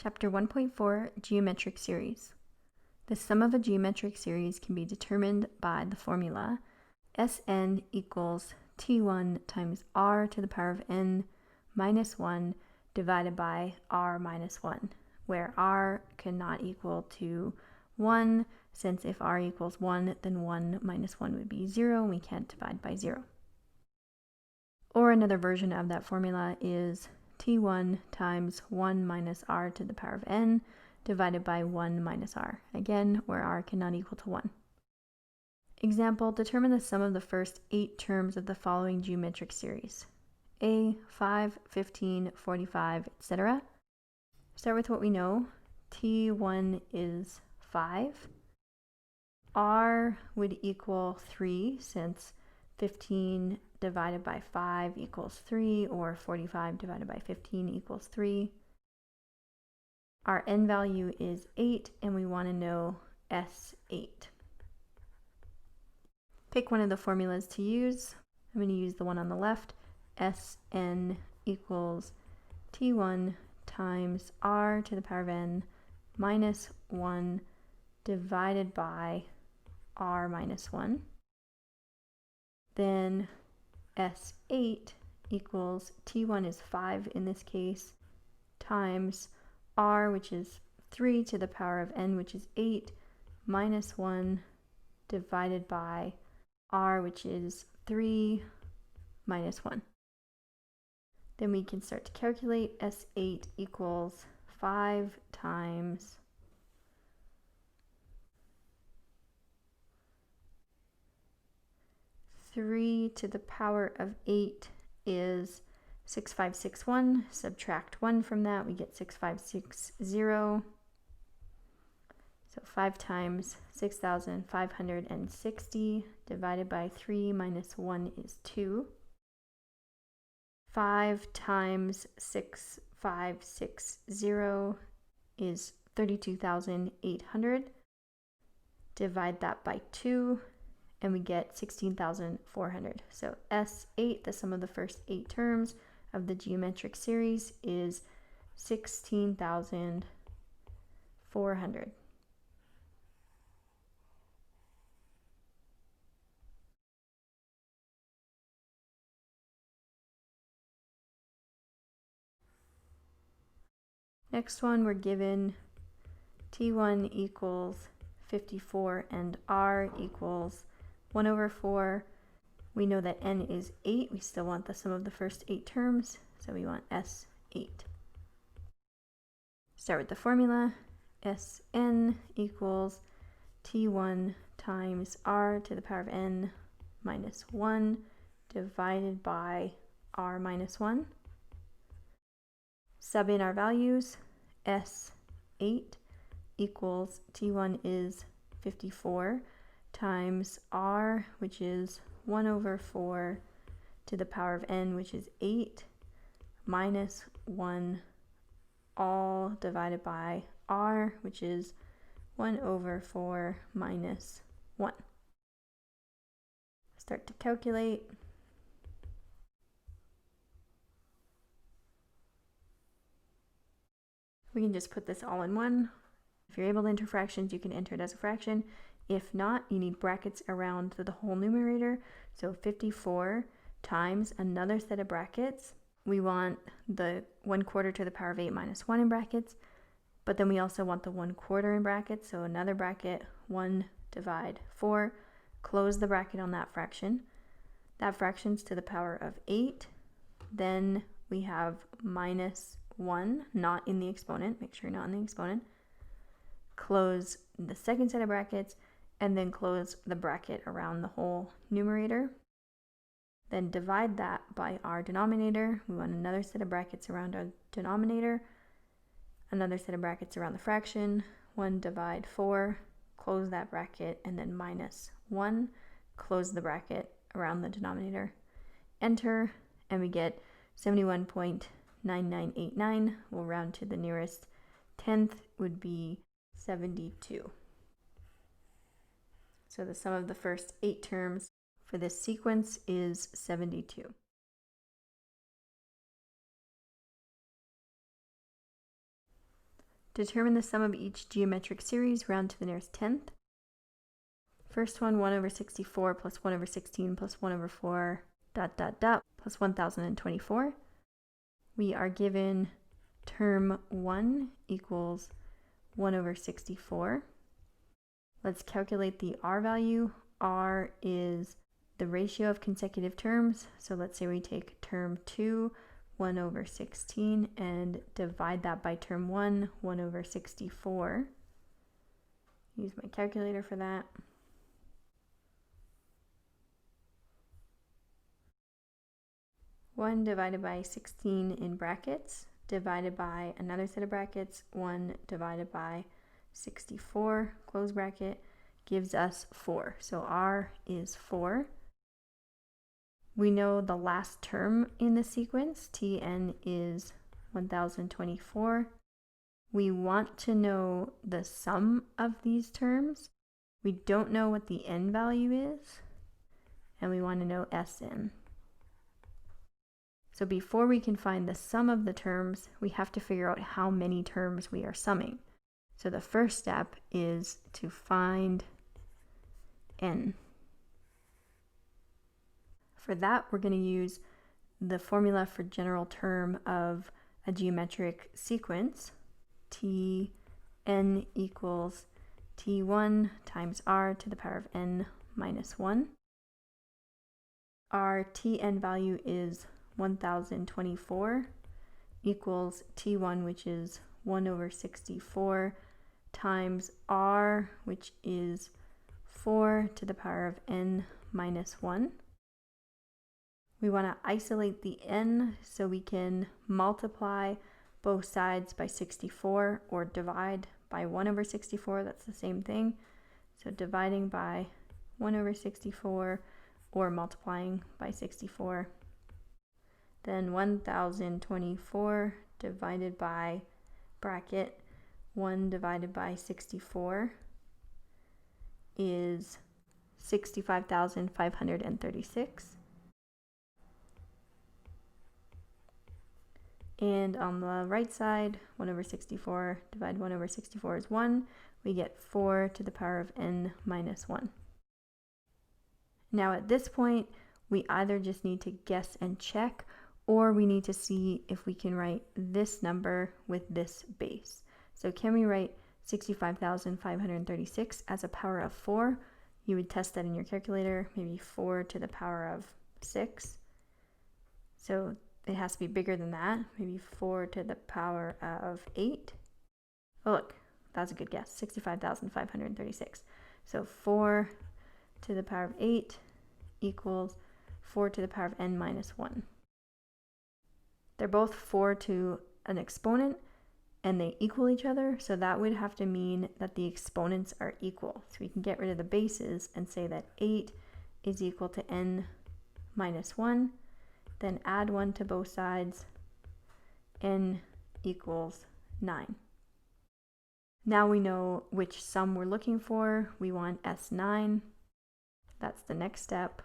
Chapter 1.4, Geometric Series. The sum of a geometric series can be determined by the formula Sn equals T1 times r to the power of n minus 1 divided by r minus 1, where r cannot equal to 1, since if r equals 1, then 1 minus 1 would be 0, and we can't divide by 0. Or another version of that formula is T1 times 1 minus r to the power of n divided by 1 minus r, again, where r cannot equal to 1. Example, determine the sum of the first 8 terms of the following geometric series. A, 5, 15, 45, etc. Start with what we know. T1 is 5. R would equal 3, since 15 divided by 5 equals 3, or 45 divided by 15 equals 3. Our n value is 8, and we want to know S8. Pick one of the formulas to use. I'm going to use the one on the left. Sn equals T1 times r to the power of n minus 1 divided by r minus 1. Then S8 equals T1 is 5 in this case, times r, which is 3 to the power of n, which is 8, minus 1 divided by r, which is 3 minus 1. Then we can start to calculate. S8 equals 5 times 3 to the power of 8 is 6561. Subtract 1 from that, we get 6560. So 5 times 6,560 divided by 3 minus 1 is 2. 5 times 6560 is 32,800. Divide that by 2, and we get 16,400. So S8, the sum of the first 8 terms of the geometric series, is 16,400. Next one, we're given T1 equals 54 and r equals 1 over 4. We know that n is 8. We still want the sum of the first 8 terms, so we want S8. Start with the formula. Sn equals T1 times r to the power of n minus 1 divided by r minus 1. Sub in our values. S8 equals T1 is 54 times r, which is 1 over 4 to the power of n, which is 8, minus 1, all divided by r, which is 1 over 4 minus 1. Start to calculate. We can just put this all in one. If you're able to enter fractions, you can enter it as a fraction. If not, you need brackets around the whole numerator. So 54 times another set of brackets. We want the 1/4 to the power of 8 minus 1 in brackets, but then we also want the 1/4 in brackets. So another bracket, 1 divide 4, close the bracket on that fraction. That fraction's to the power of 8. Then we have minus 1, not in the exponent. Make sure you're not in the exponent. Close the second set of brackets, and then close the bracket around the whole numerator. Then divide that by our denominator. We want another set of brackets around our denominator, another set of brackets around the fraction. 1 divide 4, close that bracket, and then minus 1, close the bracket around the denominator. Enter, and we get 71.9989. We'll round to the nearest tenth, would be 72. So the sum of the first 8 terms for this sequence is 72. Determine the sum of each geometric series, round to the nearest tenth. First one, 1 over 64 plus 1 over 16 plus 1 over 4 plus 1024. We are given term 1 equals 1 over 64. Let's calculate the R value. R is the ratio of consecutive terms. So let's say we take term 2, 1 over 16, and divide that by term 1, 1 over 64. Use my calculator for that. One divided by 16 in brackets, divided by another set of brackets, 1 divided by 64, close bracket, gives us 4. So R is 4. We know the last term in the sequence, Tn, is 1024. We want to know the sum of these terms. We don't know what the n value is, and we want to know Sn. So before we can find the sum of the terms, we have to figure out how many terms we are summing. So the first step is to find n. For that, we're going to use the formula for general term of a geometric sequence. Tn equals t1 times r to the power of n minus 1. Our Tn value is 1024 equals T1, which is 1 over 64, times R, which is 4 to the power of n minus 1. We want to isolate the n so we can multiply both sides by 64 or divide by 1 over 64. That's the same thing. So dividing by 1 over 64 or multiplying by 64. Then 1024 divided by bracket 1 divided by 64 is 65,536. And on the right side, 1 over 64 divided 1 over 64 is 1. We get 4 to the power of n minus 1. Now at this point, we either just need to guess and check, or we need to see if we can write this number with this base. So can we write 65,536 as a power of 4? You would test that in your calculator, maybe 4 to the power of 6. So it has to be bigger than that, maybe 4 to the power of 8. Oh look, that's a good guess, 65,536. So 4 to the power of 8 equals 4 to the power of n minus 1. They're both 4 to an exponent, and they equal each other, so that would have to mean that the exponents are equal. So we can get rid of the bases and say that 8 is equal to n minus 1, then add 1 to both sides, n equals 9. Now we know which sum we're looking for. We want S9. That's the next step.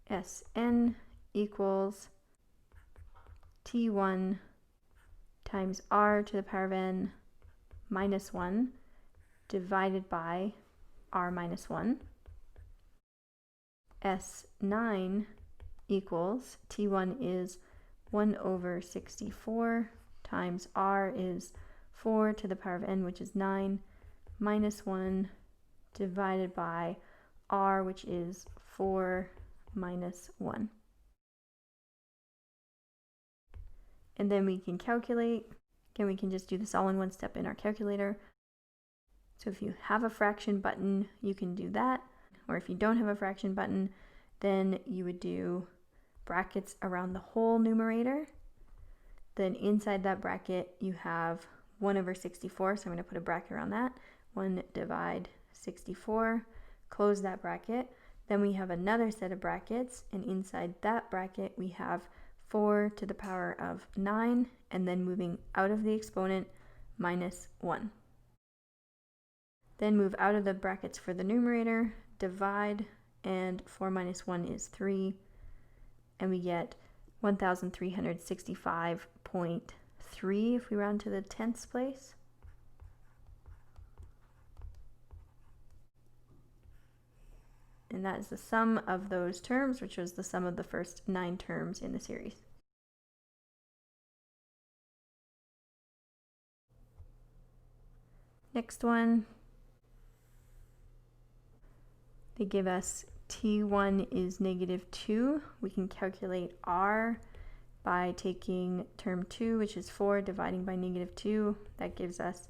Sn equals T1 times r to the power of n minus 1 divided by r minus 1. S9 equals T1 is 1 over 64 times r is 4 to the power of n, which is 9, minus 1 divided by r, which is 4 minus 1. And then we can calculate. Again, we can just do this all in one step in our calculator. So if you have a fraction button, you can do that. Or if you don't have a fraction button, then you would do brackets around the whole numerator. Then inside that bracket, you have 1 over 64. So I'm going to put a bracket around that. 1 divide 64, close that bracket. Then we have another set of brackets, and inside that bracket we have 4 to the power of 9, and then moving out of the exponent, minus 1. Then move out of the brackets for the numerator, divide, and 4 minus 1 is 3. and we get 1,365.3 if we round to the tenths place. And that is the sum of those terms, which was the sum of the first 9 terms in the series. Next one, they give us T1 is -2. We can calculate R by taking term 2, which is 4, dividing by -2. That gives us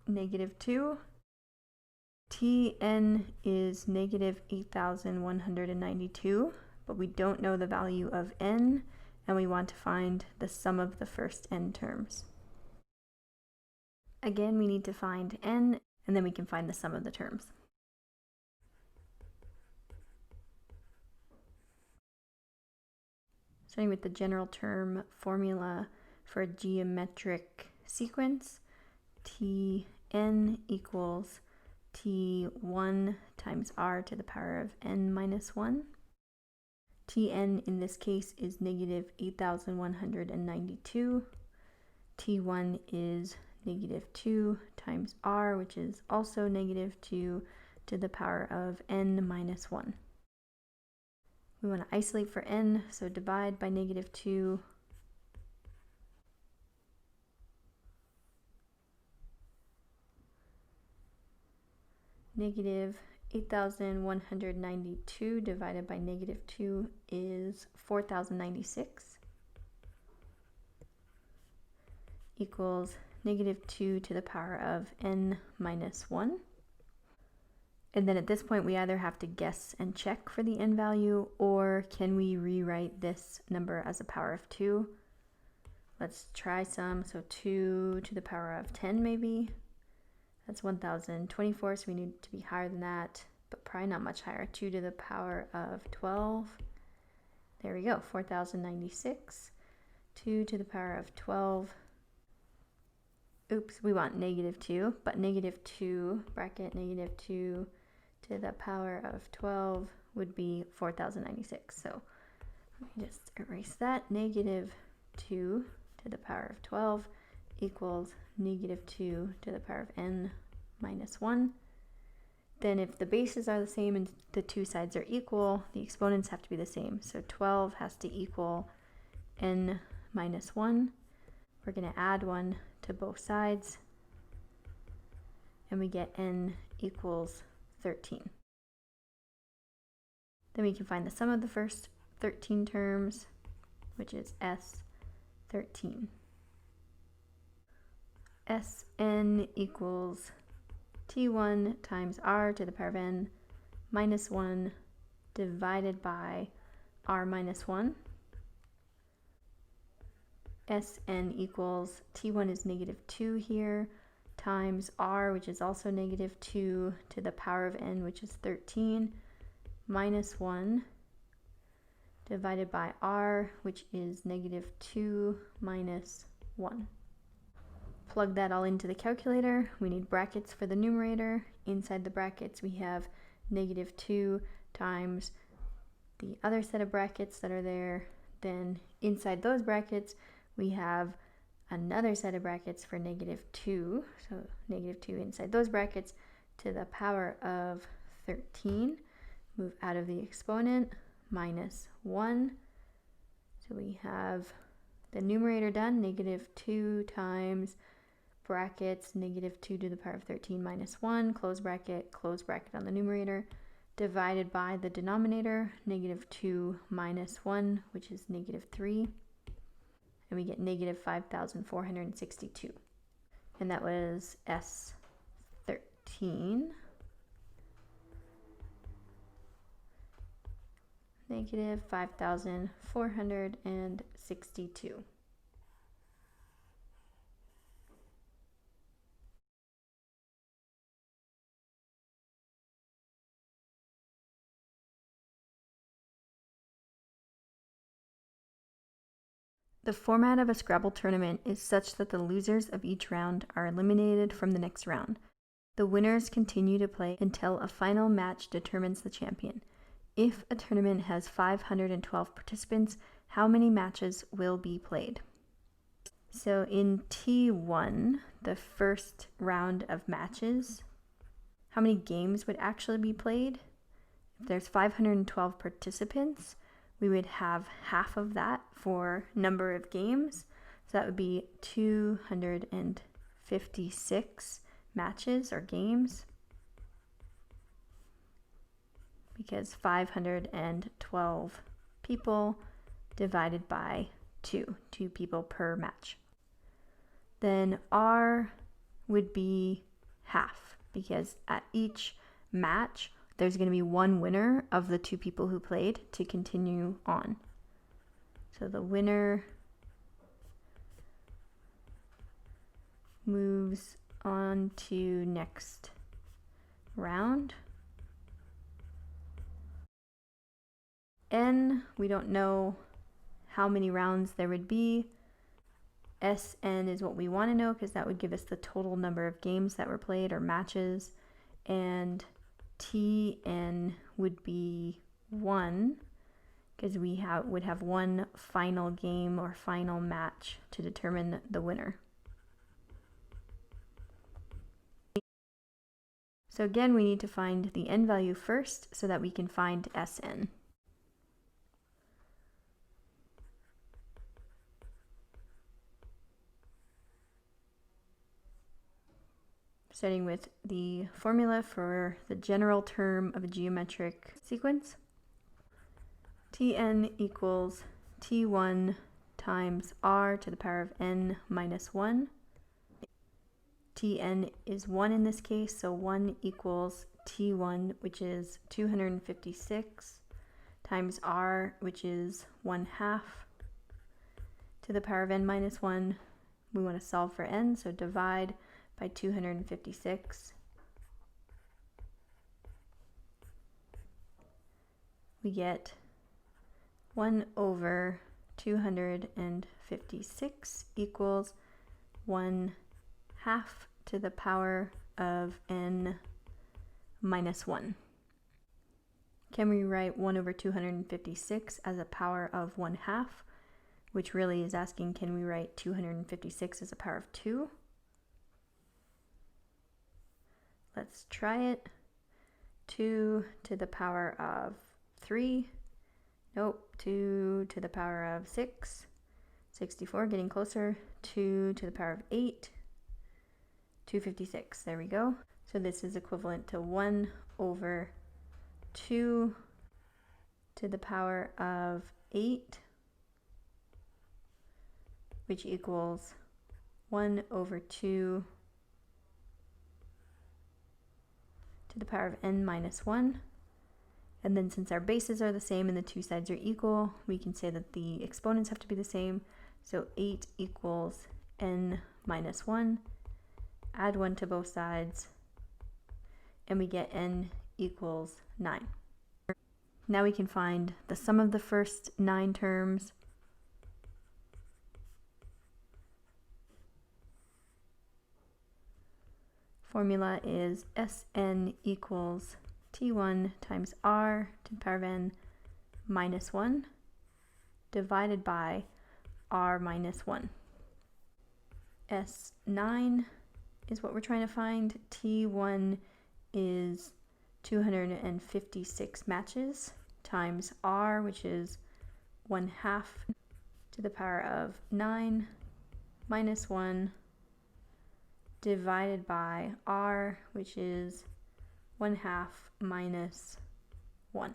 -2. Tn is -8,192, but we don't know the value of n, and we want to find the sum of the first n terms. Again, we need to find n, and then we can find the sum of the terms. Starting with the general term formula for a geometric sequence, Tn equals T1 times r to the power of n minus 1. Tn in this case is -8,192. T1 is -2 times r, which is also -2 to the power of n minus 1. We want to isolate for n, so divide by -2. -8,192 divided by -2 is 4,096 equals -2 to the power of n minus 1. And then at this point, we either have to guess and check for the n value, or can we rewrite this number as a power of 2? Let's try some. So 2 to the power of 10 maybe. That's 1,024, so we need to be higher than that, but probably not much higher. 2 to the power of 12. There we go, 4,096. 2 to the power of 12. Oops, we want -2, but -2, bracket -2 to the power of 12 would be 4,096. So let me just erase that. -2 to the power of 12 equals -2 to the power of n minus 1. Then if the bases are the same and the two sides are equal, the exponents have to be the same. So 12 has to equal n minus 1. We're going to add 1 to both sides, and we get n equals 13. Then we can find the sum of the first 13 terms, which is S13. Sn equals T1 times r to the power of n minus 1 divided by r minus 1. Sn equals T1 is -2 here, times r, which is also -2 to the power of n, which is 13, minus 1 divided by r, which is -2 minus 1. Plug that all into the calculator. We need brackets for the numerator. Inside the brackets, we have -2 times the other set of brackets that are there. Then inside those brackets, we have another set of brackets for -2. So -2 inside those brackets to the power of 13. Move out of the exponent, minus 1. So we have the numerator done, -2 times brackets, -2 to the power of 13 minus 1, close bracket on the numerator, divided by the denominator, -2 minus 1, which is -3. And we get -5,462. And that was S13. -5,462. The format of a Scrabble tournament is such that the losers of each round are eliminated from the next round. The winners continue to play until a final match determines the champion. If a tournament has 512 participants, how many matches will be played? So in T1, the first round of matches, how many games would actually be played? If there's 512 participants, we would have half of that for number of games. So that would be 256 matches or games, because 512 people divided by 2 people per match. Then R would be half, because at each match there's going to be one winner of the 2 people who played to continue on. So the winner moves on to next round. N, we don't know how many rounds there would be. Sn is what we want to know, because that would give us the total number of games that were played or matches. And Tn would be 1, because we would have one final game or final match to determine the winner. So again, we need to find the n value first so that we can find Sn. Starting with the formula for the general term of a geometric sequence. Tn equals T1 times r to the power of n minus 1. Tn is 1 in this case, so 1 equals T1, which is 256, times r, which is 1/2 to the power of n minus 1. We want to solve for n, so divide by 256. We get 1 over 256 equals 1/2 to the power of n minus 1. Can we write 1 over 256 as a power of 1/2, which really is asking, can we write 256 as a power of 2? Let's try it. 2 to the power of 3. Nope. 2 to the power of 6. 64, getting closer. 2 to the power of 8. 256. There we go. So this is equivalent to 1 over 2 to the power of 8, which equals 1 over 2 to the power of n minus 1. And then since our bases are the same and the two sides are equal, we can say that the exponents have to be the same. So 8 equals n minus 1. Add 1 to both sides, and we get n equals 9. Now we can find the sum of the first 9 terms. Formula is Sn equals T1 times r to the power of n minus 1 divided by r minus 1. S9 is what we're trying to find. T1 is 256 matches times r, which is 1/2 to the power of 9 minus 1 divided by r, which is 1/2 minus 1.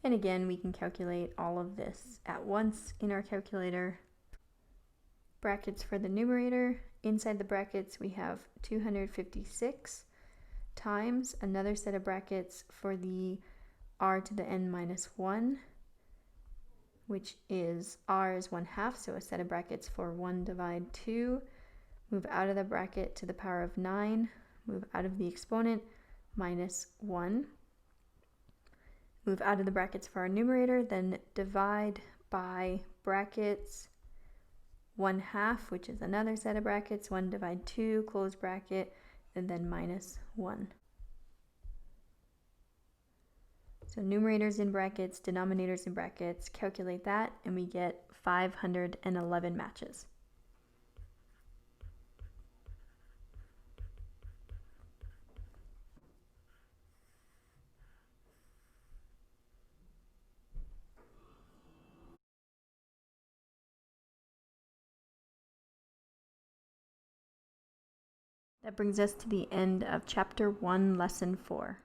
And again, we can calculate all of this at once in our calculator. Brackets for the numerator. Inside the brackets, we have 256 times another set of brackets for the r to the n minus 1, which is r is 1/2, so a set of brackets for 1 divide 2. Move out of the bracket to the power of 9, move out of the exponent, minus 1. Move out of the brackets for our numerator, then divide by brackets 1/2, which is another set of brackets, 1 divide 2, close bracket, and then minus 1. So numerators in brackets, denominators in brackets, calculate that, and we get 511 matches. That brings us to the end of Chapter 1, Lesson 4.